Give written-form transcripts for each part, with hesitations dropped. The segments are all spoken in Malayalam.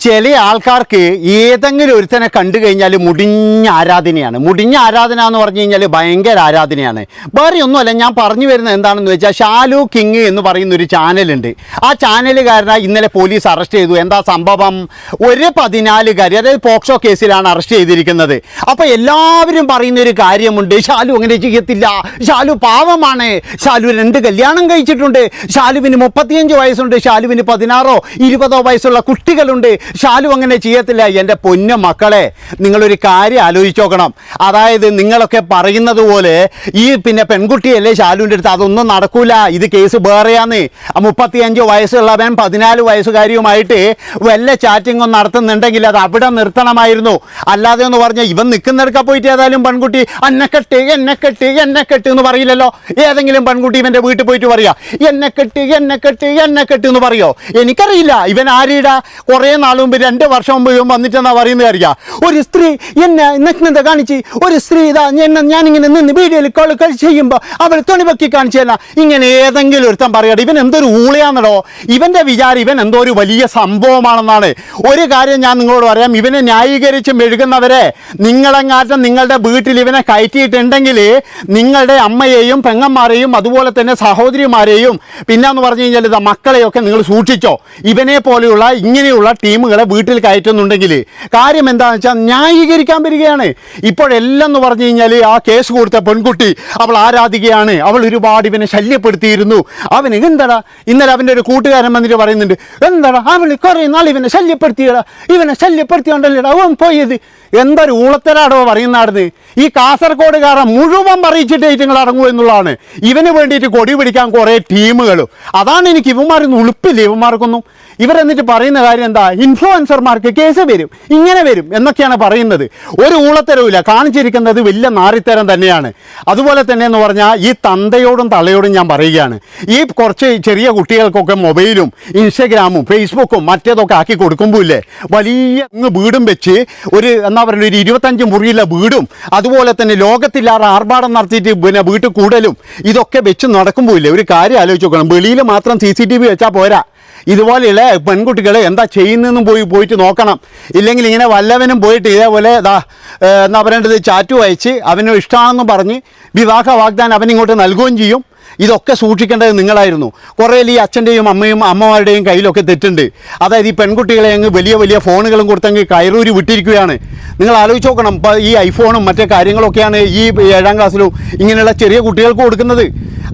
ചില ആൾക്കാർക്ക് ഏതെങ്കിലും ഒരുത്തനെ കണ്ടു കഴിഞ്ഞാൽ മുടിഞ്ഞ ആരാധനയാണ്. മുടിഞ്ഞ ആരാധന എന്ന് പറഞ്ഞു കഴിഞ്ഞാൽ ഭയങ്കര ആരാധനയാണ്. വേറെ ഒന്നുമല്ല, ഞാൻ പറഞ്ഞു വരുന്നത് എന്താണെന്ന് വെച്ചാൽ ഷാലു കിങ് എന്ന് പറയുന്ന ഒരു ചാനലുണ്ട്. ആ ചാനലുകാരനെ ഇന്നലെ പോലീസ് അറസ്റ്റ് ചെയ്തു. എന്താ സംഭവം? ഒരു 14 അതായത് പോക്സോ കേസിലാണ് അറസ്റ്റ് ചെയ്തിരിക്കുന്നത്. അപ്പോൾ എല്ലാവരും പറയുന്ന ഒരു കാര്യമുണ്ട്, ഷാലു അങ്ങനെ ചെയ്യത്തില്ല, ഷാലു പാവമാണ്, ഷാലു 2 കല്യാണം കഴിച്ചിട്ടുണ്ട്, ഷാലുവിന് 35 വയസ്സുണ്ട്, ഷാലുവിന് 16 20 വയസ്സുള്ള കുട്ടികളുണ്ട്, ഷാലു അങ്ങനെ ചെയ്യത്തില്ല. എൻ്റെ പൊന്നു മക്കളെ, നിങ്ങളൊരു കാര്യം ആലോചിച്ച് നോക്കണം. അതായത് നിങ്ങളൊക്കെ പറയുന്നത് പോലെ ഈ പെൺകുട്ടിയല്ലേ ഷാലുവിൻ്റെ അടുത്ത്, അതൊന്നും നടക്കൂല. ഇത് കേസ് വേറെയാന്ന്. 35 വയസ്സുള്ളവൻ 14 വയസ്സുകാരിയുമായിട്ട് വല്ല ചാറ്റിങ്ങും നടത്തുന്നുണ്ടെങ്കിൽ അത് അവിടെ നിർത്തണമായിരുന്നു. അല്ലാതെ എന്ന് പറഞ്ഞാൽ ഇവൻ നിൽക്കുന്നിടക്ക പോയിട്ട് ഏതായാലും പെൺകുട്ടി എന്നെക്കെട്ട് എന്നെക്കെട്ട് എന്നെക്കെട്ട് എന്ന് പറയില്ലല്ലോ. ഏതെങ്കിലും പെൺകുട്ടി ഇവൻ്റെ വീട്ടിൽ പോയിട്ട് പറയാ എന്നെക്കെട്ട് എന്നെക്കെട്ട് എന്നെക്കെട്ട് എന്ന് പറയോ? എനിക്കറിയില്ല. ഇവൻ ആരീടാ കുറേ നാൾ മുമ്പ് 2 വർഷം മുമ്പ് ഇവൻ വന്നിട്ടെന്നാ പറയുന്നത് അറിയാം. ഒരു സ്ത്രീ എന്നെ നഗ്നത കാണിച്ച്, ഒരു സ്ത്രീ ഇതാ ഞാനിങ്ങനെ നിന്ന് വീഡിയോയിൽ കോൾ ചെയ്യുമ്പോൾ അവൾ തുണിപൊക്കി കാണിച്ചു തരാം. ഇങ്ങനെ ഏതെങ്കിലും ഒരുത്തം പറയാം. ഇവൻ എന്തൊരു ഊളയാണെന്നോ. ഇവൻ്റെ വിചാരം ഇവൻ എന്തോ ഒരു വലിയ സംഭവമാണെന്നാണ്. ഒരു കാര്യം ഞാൻ നിങ്ങളോട് പറയാം, ഇവനെ ന്യായീകരിച്ച് മെഴുകുന്നവരെ നിങ്ങളെങ്ങാറ്റം നിങ്ങളുടെ വീട്ടിൽ ഇവനെ കയറ്റിയിട്ടുണ്ടെങ്കിൽ നിങ്ങളുടെ അമ്മയെയും പെങ്ങന്മാരെയും അതുപോലെ തന്നെ സഹോദരിമാരെയും പിന്നെന്ന് പറഞ്ഞു കഴിഞ്ഞാൽ ഇതാ മക്കളെയൊക്കെ നിങ്ങൾ സൂക്ഷിച്ചോ. ഇവനെ പോലെയുള്ള ഇങ്ങനെയുള്ള ടീമുകളെ വീട്ടിൽ കയറ്റുന്നുണ്ടെങ്കിൽ കാര്യം എന്താണെന്ന് വെച്ചാൽ ന്യായീകരിക്കാൻ വരികയാണ്. ഇപ്പോഴെല്ലാം എന്ന് പറഞ്ഞു കഴിഞ്ഞാൽ ആ കേസ് കൊടുത്ത പെൺകുട്ടി അവൾ ആരാധികയാണ്, അവൾ ഒരുപാട് ഇവനെ ശല്യപ്പെടുത്തിയിരുന്നു. അവന് എന്താടാ, ഇന്നലെ അവൻ്റെ ഒരു കൂട്ടുകാരൻ വന്നിട്ട് പറയുന്നുണ്ട്, എന്താടാ അവൾ കുറേ നാൾ ഇവനെ ശല്യപ്പെടുത്തിയടാ, ഇവനെ ശല്യപ്പെടുത്തിയോണ്ടല്ലേടാ അവൻ പോയത്. എന്തൊരു ഊളത്തരാടോ പറയുന്നാടുന്ന്. ഈ കാസർഗോഡുകാരൻ മുഴുവൻ പറയിച്ചിട്ട് നിങ്ങൾ അടങ്ങൂ എന്നുള്ളതാണ്. ഇവന് വേണ്ടിയിട്ട് കൊടി പിടിക്കാൻ കുറേ ടീമുകളും. അതാണ് എനിക്ക് ഇവന്മാരൊന്നും ഉളുപ്പില്ല. ഇവന്മാർക്കൊന്നും ഇവരെന്നിട്ട് പറയുന്ന കാര്യം എന്താ, ഇൻഫ്ലുവൻസർമാർക്ക് കേസ് വരും, ഇങ്ങനെ വരും എന്നൊക്കെയാണ് പറയുന്നത്. ഒരു ഊളത്തരവുമില്ല. കാണിച്ചിരിക്കുന്നത് വലിയ നാറിത്തരം തന്നെയാണ്. അതുപോലെ തന്നെ എന്ന് പറഞ്ഞാൽ ഈ തന്തയോടും തള്ളയോടും ഞാൻ പറയുകയാണ്, ഈ കുറച്ച് ചെറിയ കുട്ടികൾക്കൊക്കെ മൊബൈലും ഇൻസ്റ്റഗ്രാമും ഫേസ്ബുക്കും മറ്റേതൊക്കെ ആക്കി കൊടുക്കുമ്പോൾ ഇല്ലേ, വലിയ വീടും വെച്ച് ഒരു എന്താ പറയുക ഒരു 25 മുറിയുള്ള വീടും അതുപോലെ തന്നെ ലോകത്തില്ലാതെ ആർഭാടം നടത്തിയിട്ട് വീട്ടിൽ കൂടലും ഇതൊക്കെ വെച്ച് നടക്കുമ്പോൾ ഇല്ലേ, ഒരു കാര്യം ആലോചിച്ച് നോക്കണം. വെളിയിൽ മാത്രം CCTV വെച്ചാൽ പോരാ. ഇതുപോലെയുള്ള പെൺകുട്ടികൾ എന്താ ചെയ്യുന്നതെന്നും പോയിട്ട് നോക്കണം. ഇല്ലെങ്കിൽ ഇങ്ങനെ വല്ലവനും പോയിട്ട് ഇതേപോലെ എന്താ പറയേണ്ടത് ചാറ്റു അയച്ച് അവന് ഇഷ്ടമാണെന്ന് പറഞ്ഞ് വിവാഹ വാഗ്ദാനം അവനിങ്ങോട്ട് നൽകുകയും ചെയ്യും. ഇതൊക്കെ സൂക്ഷിക്കേണ്ടത് നിങ്ങളായിരുന്നു. കുറേ ഈ അച്ഛൻ്റെയും അമ്മമാരുടെയും കയ്യിലൊക്കെ തെറ്റുണ്ട്. അതായത് ഈ പെൺകുട്ടികളെ അങ്ങ് വലിയ വലിയ ഫോണുകളും കൊടുത്തെങ്കിൽ കയറൂരി വിട്ടിരിക്കുകയാണ്. നിങ്ങൾ ആലോചിച്ച് നോക്കണം. ഇപ്പോൾ ഈ ഐഫോണും മറ്റേ കാര്യങ്ങളൊക്കെയാണ് ഈ 7ാം ക്ലാസ്സിലും ഇങ്ങനെയുള്ള ചെറിയ കുട്ടികൾക്ക് കൊടുക്കുന്നത്.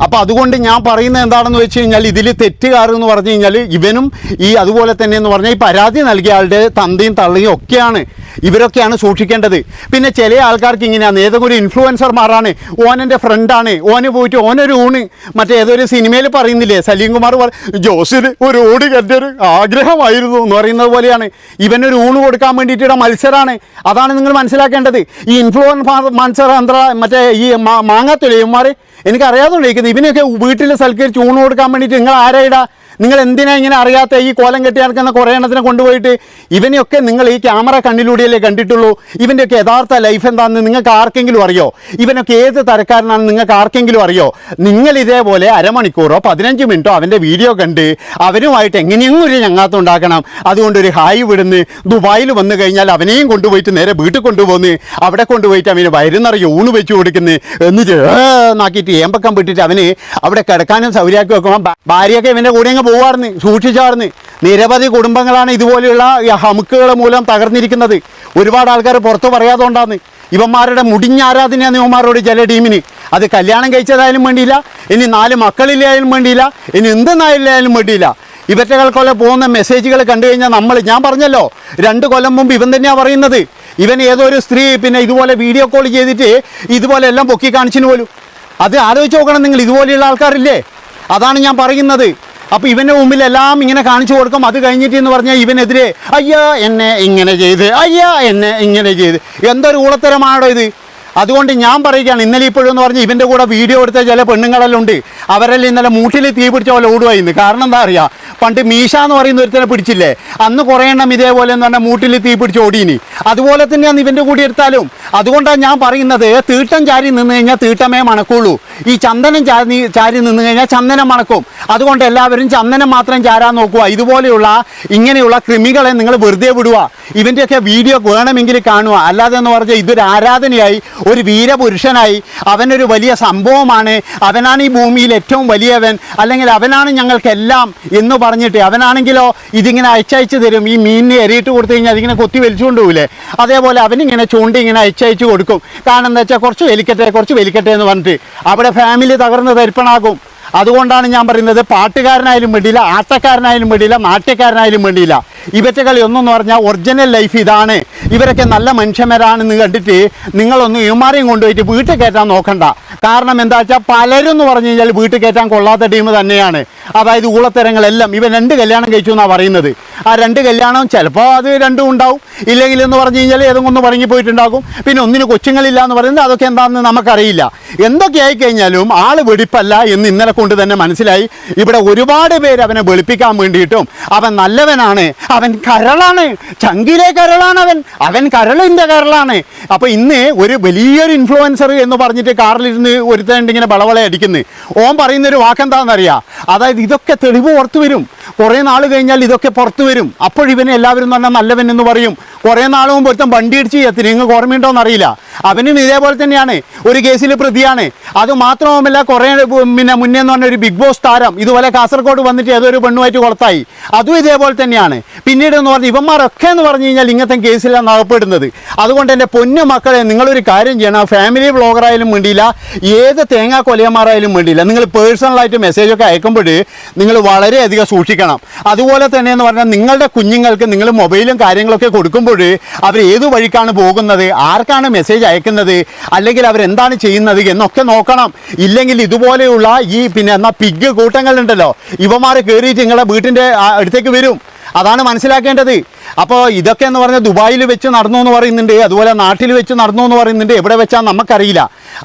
അപ്പോൾ അതുകൊണ്ട് ഞാൻ പറയുന്നത് എന്താണെന്ന് വെച്ച് കഴിഞ്ഞാൽ ഇതിൽ തെറ്റുകാരെന്ന് പറഞ്ഞു കഴിഞ്ഞാൽ ഇവനും ഈ അതുപോലെ തന്നെ എന്ന് പറഞ്ഞാൽ ഈ പരാതി നൽകിയ ആളുടെ തന്തയും തള്ളയും ഒക്കെയാണ്. ഇവരൊക്കെയാണ് സൂക്ഷിക്കേണ്ടത്. പിന്നെ ചില ആൾക്കാർക്ക് ഇങ്ങനെയാണ്, ഏതൊരു ഇൻഫ്ലുവൻസർമാരാണ്, ഓനെൻ്റെ ഫ്രണ്ടാണ്, ഓന് പോയിട്ട് ഓനൊരു ഊണ് മറ്റേ ഏതൊരു സിനിമയിൽ പറയുന്നില്ലേ, സലീം കുമാർ ജോസിന് ഒരു ഊണ് എൻ്റെ ഒരു ആഗ്രഹമായിരുന്നു എന്ന് പറയുന്നത് പോലെയാണ്. ഇവനൊരു ഊണ് കൊടുക്കാൻ വേണ്ടിയിട്ടുള്ള മത്സരമാണ്. അതാണ് നിങ്ങൾ മനസ്സിലാക്കേണ്ടത്. ഈ ഇൻഫ്ലുവൻസർ മറ്റേ ഈ മാങ്ങാത്തൊലിയന്മാർ എനിക്കറിയാതുകൊണ്ടിരിക്കുന്നത് ഇവനെയൊക്കെ വീട്ടിൽ സൽക്കരിച്ച് ഊണ് കൊടുക്കാൻ വേണ്ടിയിട്ട് നിങ്ങൾ ആരായിടാ? നിങ്ങൾ എന്തിനാ ഇങ്ങനെ അറിയാത്ത ഈ കോലം കെട്ടി നടക്കുന്ന കുറേ എണ്ണത്തിനെ കൊണ്ടുപോയിട്ട് ഇവനെയൊക്കെ നിങ്ങൾ ഈ ക്യാമറ കണ്ണിലൂടെയല്ലേ കണ്ടിട്ടുള്ളൂ. ഇവൻ്റെയൊക്കെ യഥാർത്ഥ ലൈഫ് എന്താണെന്ന് നിങ്ങൾക്ക് ആർക്കെങ്കിലും അറിയോ? ഇവനൊക്കെ ഏത് തരക്കാരനാണെന്ന് നിങ്ങൾക്ക് ആർക്കെങ്കിലും അറിയോ? നിങ്ങൾ ഇതേപോലെ അരമണിക്കൂറോ 15 മിനിറ്റോ അവൻ്റെ വീഡിയോ കണ്ട് അവനുമായിട്ട് എങ്ങനെയെങ്കിലും ഒരു ചങ്ങാത്തം ഉണ്ടാക്കണം. അതുകൊണ്ടൊരു ഹായ് വിടുന്ന് ദുബായിൽ വന്നു കഴിഞ്ഞാൽ അവനെയും കൊണ്ടുപോയിട്ട് നേരെ വീട്ടിൽ കൊണ്ടുപോകുന്നു. അവിടെ കൊണ്ടുപോയിട്ട് അവന് വയറുന്നറിയ ഊണ് വെച്ച് കൊടുക്കുന്നു. എന്നിട്ട് നാക്കിയിട്ട് ഏമ്പക്കം വിട്ടിട്ട് അവന് അവിടെ കിടക്കാനും സൗകര്യമാക്കി വെക്കുമ്പോൾ ഭാര്യയൊക്കെ ഇവൻ്റെ കൂടെ പോവാർന്ന് സൂക്ഷിച്ചാർന്ന്. നിരവധി കുടുംബങ്ങളാണ് ഇതുപോലെയുള്ള ഹമുക്കുകൾ മൂലം തകർന്നിരിക്കുന്നത്. ഒരുപാട് ആൾക്കാർ പുറത്ത് പറയാതുകൊണ്ടാണ്. ഇവന്മാരുടെ മുടിഞ്ഞ ആരാധനയാണ് ഇവന്മാരോട് ചില ടീമിന്. അത് കല്യാണം കഴിച്ചതായാലും വേണ്ടിയില്ല, ഇനി 4 മക്കളില്ലായാലും വേണ്ടിയില്ല, ഇനി എന്തെന്നായാലും വേണ്ടിയില്ല. ഇവറ്റകൾക്കൊക്കെ പോകുന്ന മെസ്സേജുകൾ കണ്ടു കഴിഞ്ഞാൽ ഞാൻ പറഞ്ഞല്ലോ 2 കൊല്ലം മുമ്പ് ഇവൻ തന്നെയാണ് പറയുന്നത്. ഇവൻ ഏതോ ഒരു സ്ത്രീ ഇതുപോലെ വീഡിയോ കോൾ ചെയ്തിട്ട് ഇതുപോലെ എല്ലാം പൊക്കി കാണിച്ചിന് പോലും. അത് ആലോചിച്ച് നോക്കണം നിങ്ങൾ. ഇതുപോലെയുള്ള ആൾക്കാരില്ലേ, അതാണ് ഞാൻ പറയുന്നത്. അപ്പോൾ ഇവൻ്റെ മുമ്പിൽ എല്ലാം ഇങ്ങനെ കാണിച്ചു കൊടുക്കും. അത് കഴിഞ്ഞിട്ട് എന്ന് പറഞ്ഞാൽ ഇവനെതിരെ അയ്യോ എന്നെ ഇങ്ങനെ ചെയ്ത്, അയ്യോ എന്നെ ഇങ്ങനെ ചെയ്ത്, എന്തൊരു ഊളത്തരമാണോ ഇത്? അതുകൊണ്ട് ഞാൻ പറയുകയാണ്, ഇന്നലെ ഇപ്പോഴെന്ന് പറഞ്ഞാൽ ഇവൻ്റെ കൂടെ വീഡിയോ എടുത്ത ചില പെണ്ണുങ്ങളെല്ലാം ഉണ്ട്. അവരെല്ലാം ഇന്നലെ മൂട്ടിൽ തീ പിടിച്ച പോലെ ഓടുവായിരുന്നു. കാരണം എന്താ അറിയാം, പണ്ട് മീശ എന്ന് പറയുന്ന ഒരുത്തനെ പിടിച്ചില്ലേ, അന്ന് കുറേ എണ്ണം ഇതേപോലെ എന്ന് പറഞ്ഞാൽ മൂട്ടിൽ തീ പിടിച്ച് ഓടീനി. അതുപോലെ തന്നെയാണ് ഇവൻ്റെ കൂടി എടുത്താലും. അതുകൊണ്ടാണ് ഞാൻ പറയുന്നത്, തീട്ടം ചാരി നിന്ന് കഴിഞ്ഞാൽ തീട്ടമേ മണക്കുള്ളൂ. ഈ ചന്ദനം ചാരി നിന്ന് കഴിഞ്ഞാൽ ചന്ദനം മണക്കും. അതുകൊണ്ട് എല്ലാവരും ചന്ദനം മാത്രം ചാരാൻ നോക്കുക. ഇതുപോലെയുള്ള ഇങ്ങനെയുള്ള കൃമികളെ നിങ്ങൾ വെറുതെ വിടുക. ഇവൻ്റെയൊക്കെ വീഡിയോ വേണമെങ്കിൽ കാണുക. അല്ലാതെ എന്ന് പറഞ്ഞാൽ ഇതൊരു ആരാധനയായി, ഒരു വീരപുരുഷനായി, അവനൊരു വലിയ സംഭവമാണ്, അവനാണ് ഈ ഭൂമിയിൽ ഏറ്റവും വലിയവൻ, അല്ലെങ്കിൽ അവനാണ് ഞങ്ങൾക്കെല്ലാം എന്ന് പറഞ്ഞിട്ട് അവനാണെങ്കിലോ ഇതിങ്ങനെ അയച്ചയച്ച് തരും. ഈ മീനിനെ എറിയിട്ട് കൊടുത്തു കഴിഞ്ഞാൽ അതിങ്ങനെ കൊത്തി വലിച്ചുകൊണ്ട് പോകില്ലേ, അതേപോലെ അവനിങ്ങനെ ചൂണ്ടി ഇങ്ങനെ അയച്ചയച്ച് കൊടുക്കും. കാരണം എന്താ വെച്ചാൽ കുറച്ച് വലിക്കട്ടെ എന്ന് പറഞ്ഞിട്ട് അവിടെ ഫാമിലി തകർന്ന് തരിപ്പണാകും. അതുകൊണ്ടാണ് ഞാൻ പറയുന്നത്, പാട്ടുകാരനായാലും വേണ്ടിയില്ല, ആട്ടക്കാരനായാലും വേണ്ടിയില്ല, നാട്യക്കാരനായാലും വേണ്ടിയില്ല, ഇവറ്റ കളി ഒന്നെന്ന് പറഞ്ഞാൽ ഒറിജിനൽ ലൈഫ് ഇതാണ്. ഇവരൊക്കെ നല്ല മനുഷ്യന്മാരാണെന്ന് കണ്ടിട്ട് നിങ്ങളൊന്നും ഇവന്മാരെയും കൊണ്ടുപോയിട്ട് വീട്ടിൽ കയറ്റാൻ നോക്കണ്ട. കാരണം എന്താ വെച്ചാൽ പലരും എന്ന് പറഞ്ഞു കഴിഞ്ഞാൽ വീട്ടിൽ കയറ്റാൻ കൊള്ളാത്ത ടീം തന്നെയാണ്. അതായത് ഊളത്തരങ്ങളെല്ലാം. ഇവൻ 2 കല്യാണം കഴിച്ചു എന്നാണ് പറയുന്നത്. ആ 2 കല്യാണം ചിലപ്പോൾ അത് 2 ഉണ്ടാവും, ഇല്ലെങ്കിൽ എന്ന് പറഞ്ഞു കഴിഞ്ഞാൽ ഏതെങ്കിലും ഒന്ന് പറഞ്ഞ് പോയിട്ടുണ്ടാകും. പിന്നെ ഒന്നിന് കൊച്ചുങ്ങളില്ല എന്ന് പറയുന്നത് അതൊക്കെ എന്താണെന്ന് നമുക്കറിയില്ല. എന്തൊക്കെ ആയിക്കഴിഞ്ഞാലും ആൾ വെടിപ്പല്ല എന്ന് ഇന്നലെ കൊണ്ട് തന്നെ മനസ്സിലായി. ഇവിടെ ഒരുപാട് പേര് അവനെ വെളുപ്പിക്കാൻ വേണ്ടിയിട്ടും അവൻ നല്ലവനാണ്, അവൻ കരളാണ്, ചങ്കിലെ കരളാണ്, അവൻ കരളിൻ്റെ കരളാണ്. അപ്പോൾ ഇന്ന് ഒരു വലിയൊരു ഇൻഫ്ലുവൻസർ എന്ന് പറഞ്ഞിട്ട് കാറിലിരുന്ന് ഒരുത്തണ്ട് ഇങ്ങനെ ബളവള അടിക്കുന്നത്. ഓൻ പറയുന്നൊരു വാക്കെന്താണെന്നറിയാം, അതായത് ഇതൊക്കെ തെളിവ് പുറത്തു വരും. കുറേ നാൾ കഴിഞ്ഞാൽ ഇതൊക്കെ പുറത്തു വരും. അപ്പോഴിവനെ എല്ലാവരും എന്ന് പറഞ്ഞാൽ നല്ലവൻ എന്ന് പറയും. കുറേ നാൾ മുമ്പ് ഒരുത്തം വണ്ടി ഇടിച്ച് എത്തി, നിങ്ങൾക്ക് ഓർമ്മയുണ്ടോയെന്ന് അറിയില്ല. അവനും ഇതേപോലെ തന്നെയാണ്, ഒരു കേസിൽ പ്രതിയാണ്. അതുമാത്രവുമല്ല, കുറേ മുന്നേ എന്ന് പറഞ്ഞ ഒരു ബിഗ് ബോസ് താരം ഇതുപോലെ കാസർഗോഡ് വന്നിട്ട് ഏതൊരു പെണ്ണുമായിട്ട് കൊളത്തായി, അതും ഇതേപോലെ തന്നെയാണ്. പിന്നീട് എന്ന് പറഞ്ഞാൽ ഇവന്മാരൊക്കെ എന്ന് പറഞ്ഞു കഴിഞ്ഞാൽ ഇങ്ങനത്തെ കേസിലാണ് അകപ്പെടുന്നത്. അതുകൊണ്ട് എൻ്റെ പൊന്നു മക്കളെ, നിങ്ങളൊരു കാര്യം ചെയ്യണം. ഫാമിലി വ്ളോഗറായാലും വേണ്ടിയില്ല, ഏത് തേങ്ങാ കൊലയന്മാരായാലും വേണ്ടിയില്ല, നിങ്ങൾ പേഴ്സണലായിട്ട് മെസ്സേജൊക്കെ അയക്കുമ്പോൾ നിങ്ങൾ വളരെയധികം സൂക്ഷിക്കണം. അതുപോലെ തന്നെ എന്ന് പറഞ്ഞാൽ നിങ്ങളുടെ കുഞ്ഞുങ്ങൾക്ക് നിങ്ങൾ മൊബൈലും കാര്യങ്ങളൊക്കെ കൊടുക്കുമ്പോൾ അവർ ഏത് വഴിക്കാണ് പോകുന്നത്, ആർക്കാണ് മെസ്സേജ് അയക്കുന്നത്, അല്ലെങ്കിൽ അവരെന്താണ് ചെയ്യുന്നത് എന്നൊക്കെ നോക്കണം. ഇല്ലെങ്കിൽ ഇതുപോലെയുള്ള ഈ എന്നാൽ പിഗ് കൂട്ടങ്ങളുണ്ടല്ലോ, ഇവന്മാർ കയറിയിട്ട് നിങ്ങളെ വീട്ടിൻ്റെ അടുത്തേക്ക് വരും. അതാണ് മനസ്സിലാക്കേണ്ടത്. അപ്പോൾ ഇതൊക്കെ എന്ന് പറഞ്ഞാൽ ദുബായിൽ വെച്ച് നടന്നു എന്ന് പറയുന്നുണ്ട്, അതുപോലെ നാട്ടിൽ വെച്ച് നടന്നു എന്ന് പറയുന്നുണ്ട്, എവിടെ വെച്ചാൽ നമുക്കറിയില്ല.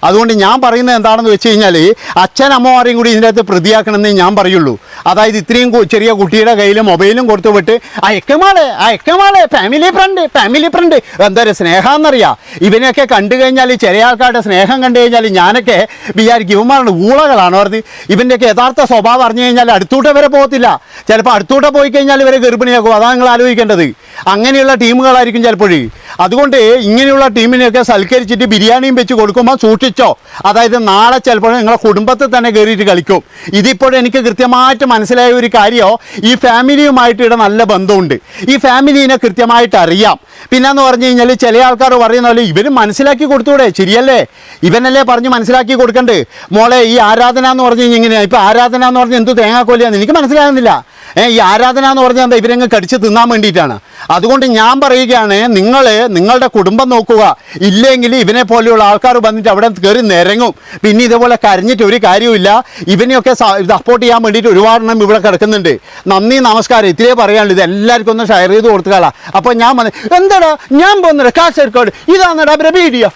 അതുകൊണ്ട് ഞാൻ പറയുന്നത് എന്താണെന്ന് വെച്ച് കഴിഞ്ഞാൽ, അച്ഛനമ്മമാരെയും കൂടി ഇതിൻ്റെ അകത്ത് പ്രതിയാക്കണമെന്നേ ഞാൻ പറയുള്ളൂ. അതായത് ഇത്രയും ചെറിയ കുട്ടിയുടെ കയ്യിൽ മൊബൈലും കൊടുത്തു വിട്ട് അയക്കമാളെ ഫാമിലി ഫ്രണ്ട് എന്തൊരു സ്നേഹമെന്നറിയാം. ഇവനെയൊക്കെ കണ്ടു കഴിഞ്ഞാൽ, ചില ആൾക്കാരുടെ സ്നേഹം കണ്ടു കഴിഞ്ഞാൽ ഞാനൊക്കെ വിചാരിക്കും ഇവന്മാരുടെ ഊളകളാണ് പറഞ്ഞത്. ഇവൻ്റെയൊക്കെ യഥാർത്ഥ സ്വഭാവം അറിഞ്ഞു കഴിഞ്ഞാൽ അടുത്തൂട്ട വരെ പോകത്തില്ല. ചിലപ്പോൾ അടുത്തൂട്ട പോയി കഴിഞ്ഞാൽ ഇവരെ ഗർഭിണിയാക്കും. അതാണ് നിങ്ങൾ ആലോചിക്കേണ്ടത്. അങ്ങനെയുള്ള ടീമുകളായിരിക്കും ചിലപ്പോഴേ. അതുകൊണ്ട് ഇങ്ങനെയുള്ള ടീമിനെയൊക്കെ സൽക്കരിച്ചിട്ട് ബിരിയാണിയും വെച്ച് കൊടുക്കുമ്പോൾ സൂക്ഷിച്ചോ. അതായത് നാളെ ചിലപ്പോൾ നിങ്ങളെ കുടുംബത്തിൽ തന്നെ കയറിയിട്ട് കളിക്കും. ഇതിപ്പോൾ എനിക്ക് കൃത്യമായിട്ട് മനസ്സിലായ ഒരു കാര്യമോ, ഈ ഫാമിലിയുമായിട്ട് ഇവിടെ നല്ല ബന്ധമുണ്ട്, ഈ ഫാമിലീനെ കൃത്യമായിട്ട് അറിയാം. പിന്നെന്ന് പറഞ്ഞു കഴിഞ്ഞാൽ ചില ആൾക്കാർ പറയുന്ന പോലെ ഇവരും മനസ്സിലാക്കി കൊടുത്തൂടെ, ശരിയല്ലേ? ഇവനല്ലേ പറഞ്ഞ് മനസ്സിലാക്കി കൊടുക്കണ്ടേ. മോളെ, ഈ ആരാധന എന്ന് പറഞ്ഞു കഴിഞ്ഞാൽ ഇങ്ങനെയാണ്. ഇപ്പോൾ ആരാധന എന്ന് പറഞ്ഞാൽ എന്ത് തേങ്ങാക്കൊല്ലിയാന്ന് എനിക്ക് മനസ്സിലാകുന്നില്ല. ഈ ആരാധന എന്ന് പറഞ്ഞാൽ എന്താ, ഇവരങ്ങ് കടിച്ച് തിന്നാൻ വേണ്ടിയിട്ടാണ്. അതുകൊണ്ട് ഞാൻ പറയുകയാണ്, നിങ്ങളുടെ കുടുംബം നോക്കുക. ഇല്ലെങ്കിൽ ഇവനെ പോലെയുള്ള ആൾക്കാർ വന്നിട്ട് അവിടെ കയറി നിരങ്ങും. പിന്നെ ഇതേപോലെ കരഞ്ഞിട്ട് ഒരു കാര്യമില്ല. ഇവനെയൊക്കെ സപ്പോർട്ട് ചെയ്യാൻ വേണ്ടിയിട്ട് ഒരുപാടെണ്ണം ഇവിടെ കിടക്കുന്നുണ്ട്. നന്ദി, നമസ്കാരം. ഇത്രേ പറയാനുള്ളൂ. ഇത് എല്ലാവർക്കും ഒന്ന് ഷെയർ ചെയ്ത് കൊടുത്തുകളാ. അപ്പോൾ ഞാൻ എന്താടാ ഞാൻ പോകുന്നത് കാസർഗോഡ്, ഇതാണെടാ വീഡിയോ.